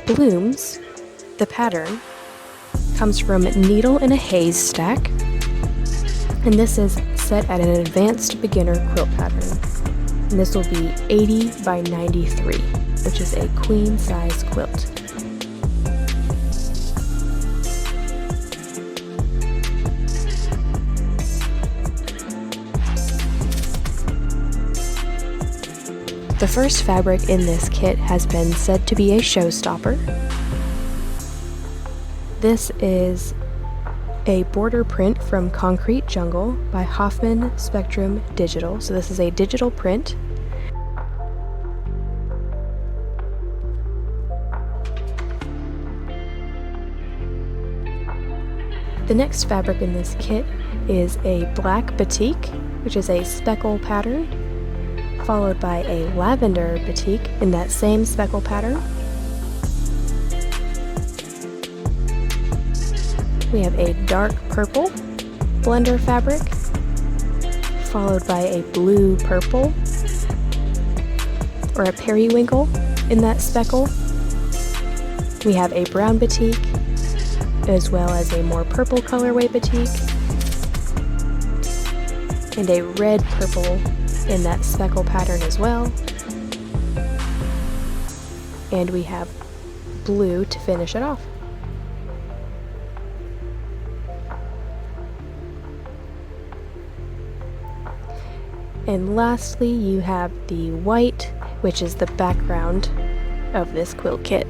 blooms, the pattern, comes from Needle in a Haze stack, and this is set at an advanced beginner quilt pattern. And this will be 80 by 93, which is a queen size quilt. The first fabric in this kit has been said to be a showstopper. This is a border print from Concrete Jungle by Hoffman Spectrum Digital. So this is a digital print. The next fabric in this kit is a black batik, which is a speckle pattern, followed by a lavender batik in that same speckle pattern. We have a dark purple blender fabric, followed by a blue purple, or a periwinkle in that speckle. We have a brown batik, as well as a more purple colorway batik, and a red purple in that speckle pattern as well. And we have blue to finish it off. And lastly, you have the white, which is the background of this quilt kit.